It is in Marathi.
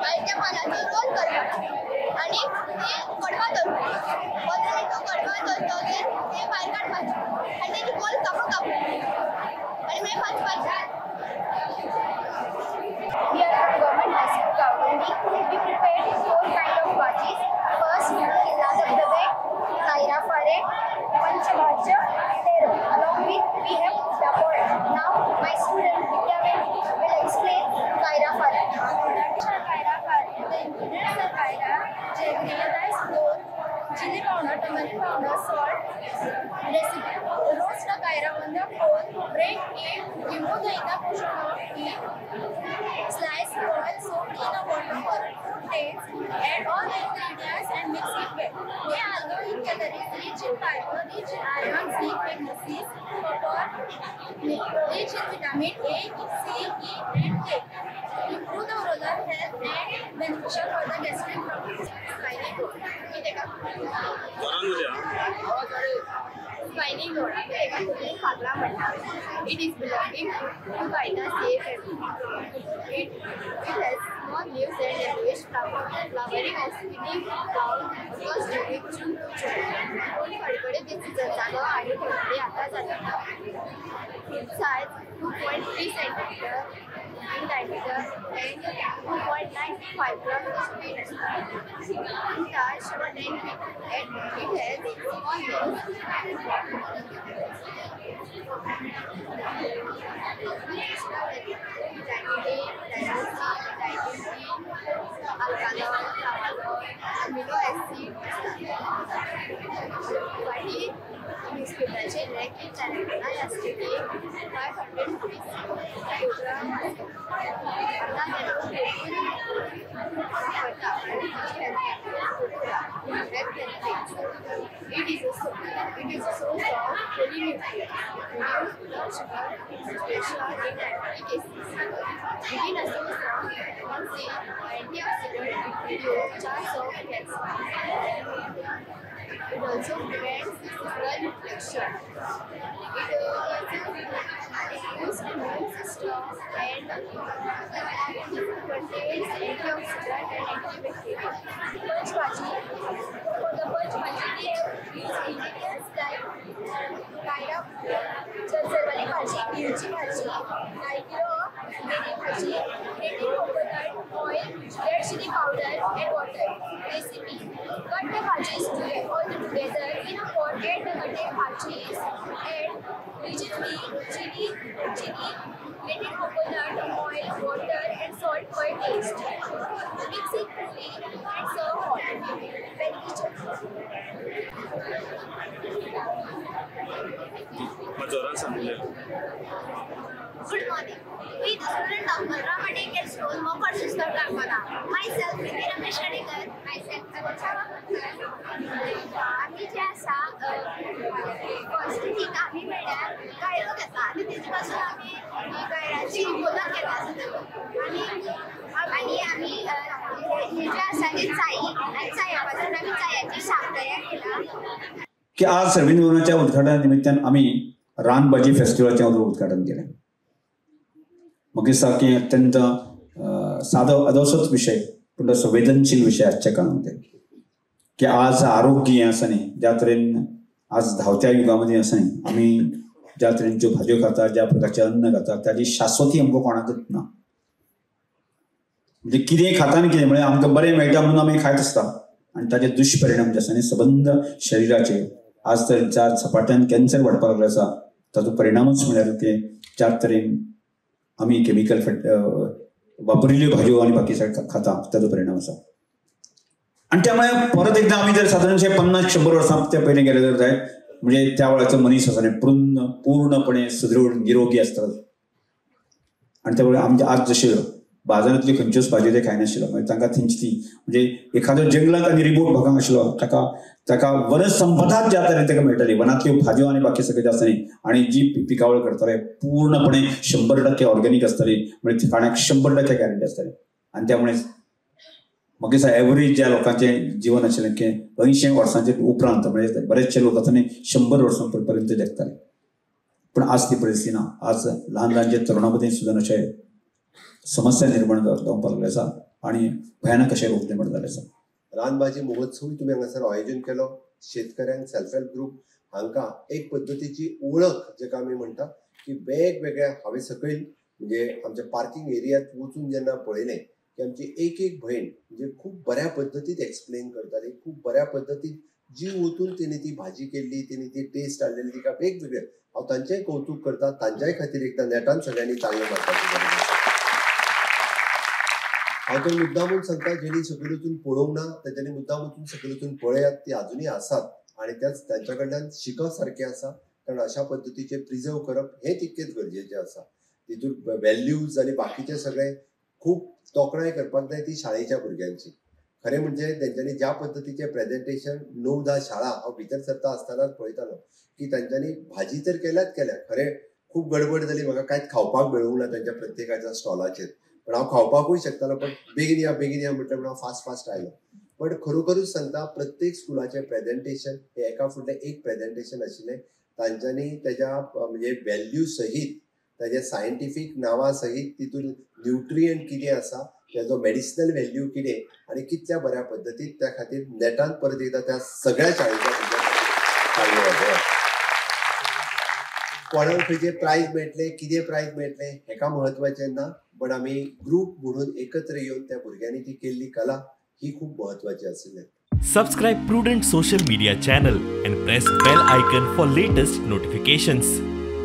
त्या पानाचो रोल करप आणि ते कडवा दवरप वचून तो कडवा दवरतले ते भायर काडपाचें आनी तेजी गोल कापू आनी मागीर भाजपाचें. Here at Government High School, Kaugandi, we prepared 4 kinds of bhajis. First, Killa Dabdabe, Kaira Fare, Panchabhaja, Tero. Along with, we have Dapod. Now, my student Vidya will explain Kaira Fare. Kaira Fare, the ingredients are kaira, jaggery, rice flour, chili powder, turmeric powder, salt. Recipe: roast the kaira on the coal, break it, remove the inner portion of it, slice, boil, soak in a water for 2 days, add all the ingredients and mix it well. They allow in calories, rich in fiber, rich in iron, zinc, magnesium, copper, rich in vitamin A, C, E, and K. Improve the oral health and beneficial for the gastric problems. Spinning roll. Spinning roll. It is belonging to Vitaceae family. It has small leaves and yellowish flowering of spinning cloud first during June to July. कडकडे ते सीझन चालू आणि थोडे आता जातात. Size 2.3 centimeter in diameter and 2.95 grams in weight. Untouched for 10 feet and it has small leaves. Vitamin A, vitamin C, vitamin B, alkaloid, flavanol, amino acid. Body बिस्किटाचे रॅकेट तयार असते ते 500 rupees किलोग्राम असते. आता It is a source of polynutrient, reduce blood sugar, especially in diabetic cases. Begin a source of vitamin C, antioxidant, reduce chance of cancer. It also prevents blood infection. It boosts immune system and contains antioxidant and antibacterial. Punch bhaji. For the punch bhaji, we use ingredients like kaira, चरचरवाली भाजी, मिरची भाजी, 9 kilo मेथी भाजी, grated coconut oil, red chili powder, and water. Recipe: cut the bhajis all together in a pot. Add the cutted bhajis and chili, grated coconut oil, water, and salt per taste. Mix it fully and serve hot. Good morning. We, the student of Malrama Daycare School, Mokar Sister Karmana. Myself, Rithi Ramesh Kadekar. Myself, Anushka. आम्ही जे आसा फर्स्ट थिंग आम्ही म्हणल्यार गायरो घेता आनी तेजे पासून आमी गायराची गोला केला आनी आमी हे जे आसा ते चाई आनी चाया पासून आमी चायाची शाक तयार केला. की आज संविधान दिनाच्या उद्घाटना निमित्तान आम्ही रानभाजी फेस्टिवलचे उद्घाटन केले. म्हाका दिसता की अत्यंत सादो अदोसोच विषय पूण तो संवेदनशील विषय आजच्या काळामध्ये की आज आरोग्य हें आसा न्ही ज्या तरेन आज धांवत्या युगामध्ये आसा न्ही आमी ज्या तरेच्यो भाज्यो खाता ज्या प्रकारचे अन्न खाता ताची शाश्वती आमकां कोणाकच ना. म्हणजे कितें खाता आनी कितें म्हळ्यार आमकां बरें मेळटा म्हणून आमी खायत आसता आनी ताचे दुश्परिणाम जे आसा न्ही सबंद शरिराचेर आज तर ज्या सपाट्यान कॅन्सर वाडपाक लागलो आसा ताचो परिणामच म्हळ्यार की ज्या तरेन आमी केमिकल वापरिल्ल्यो भाज्यो आनी बाकी खाता ताचो परिणाम आसा. आनी त्यामुळे परत एकदा आमी जर सादारणशे 50-100 वर्सां ते पयलीं गेले जाल्यार जाय म्हणजे त्या वेळाचो मनीस आसा पूर्णपणे सुदृढ निरोगी आसता. आनी त्यामुळे आमचे आज जशे बाजारांतल्यो खंयच्योच भाज्यो ते खायनाशिल्लो म्हणजे तांकां थंयची ती म्हणजे एखाद्या जंगलांत आनी रिमोट भागांत आशिल्लो ताका वनसंपदाच ज्या तरेन ताका मेळटाली वनांतल्यो भाज्यो आनी बाकी सगळें जे आसताली आनी जी पिकावळ करताले पूर्णपणे 100% ऑर्गेनिक आसताली म्हणजे खाण्याक 100% गॅरंटी आसताली. आनी त्यामुळे म्हाका दिसता एवरेज ज्या लोकांचें जिवन आशिल्लें की 80 वर्सांचे उपरांत म्हणजे बरेचशे लोक आतां 100 वर्सां पर्यंत जगताले. पूण आज ती परिस्थिती ना. आज ल्हान ल्हान जे तरुणा मदीं सुद्दां अशे समस्या निर्माण जावपाक लागले आसा आणि भयानक अशें रोखडें म्हणून जालें आसा. रानभाजी महोत्सवूय तुमी हांगासर आयोजन केलो. शेतकऱ्यांक सेल्फ हेल्प ग्रुप हांकां एक पद्दतीची ओळख जेका आमी म्हणटा की वेगवेगळ्या हांवें सकयल म्हणजे आमच्या पार्किंग एरियांत वचून जेन्ना पळयलें की आमची एक एक भयण म्हणजे खूब बऱ्या पद्दतीन एक्सप्लेन करताली, खूब बऱ्या पद्दतीन जीव ओतून तिणी ती भाजी केल्ली, तिणी ती टेस्ट हाडलेली, तिका वेगवेगळे हांव तांचेंय कौतुक करता. तांच्याय खातीर एकदां नेटान सगळ्यांनी ताळयो मारपाची गरज आसा. हांव तो मुद्दामून सांगता जेणी सकयल वचून पळोवंक ना तेंच्यांनी मुद्दाम वचून सकयल वचून पळयात. ती अजुनूय आसात आनी त्याच तांच्या कडल्यान शिकप सारकें आसा. कारण अशा पद्दतीचे प्रिजर्व करप हें तितकेच गरजेचें आसा. तितून व्हॅल्यूज आनी बाकीचे सगळे खूब तोखणाय करपाक जाय ती शाळेच्या भुरग्यांची. खरें म्हणजे तेंच्यांनी ज्या पद्दतीचें प्रेजेंटेशन 9-10 शाळा हांव भितर सरता आसतनाच पळयतालो की तांच्यांनी भाजी तर केल्याच केल्या. खरें खूब गडबड जाली, म्हाका कांयच खावपाक मेळूंक ना तांच्या प्रत्येकाच्या स्टॉलाचेर. पण हांव खावपाकूय शकतालो, पण बेगीन या म्हटलें म्हणून हांव फास्ट आयलो. पण खरोखरूच सांगता प्रत्येक स्कुलाचें प्रेजेंटेशन हें एका फुडलें एक प्रेजेंटेशन आशिल्लें. तांच्यांनी तेज्या म्हणजे व्हॅल्यू सहीत ताज्या सायंटिफीक नांवा सहीत तितून न्यूट्रियंट कितें आसा, तेजो मेडिसिनल व्हॅल्यू कितें आनी कितल्या बऱ्या पद्दतीन त्या खातीर नेटान परत एकदां त्या सगळ्या शाळेच्या भुरग्यांक कोणाक खंयचे प्रायज मेळटले, कितें प्रायज मेळटले हेका महत्वाचें ना, पण आमी ग्रूप म्हणून एकत्र येवन त्या भुरग्यांनी ती केल्ली कला ही खूब महत्वाची आशिल्लें. Subscribe Prudent social media channel and press bell icon for latest notifications.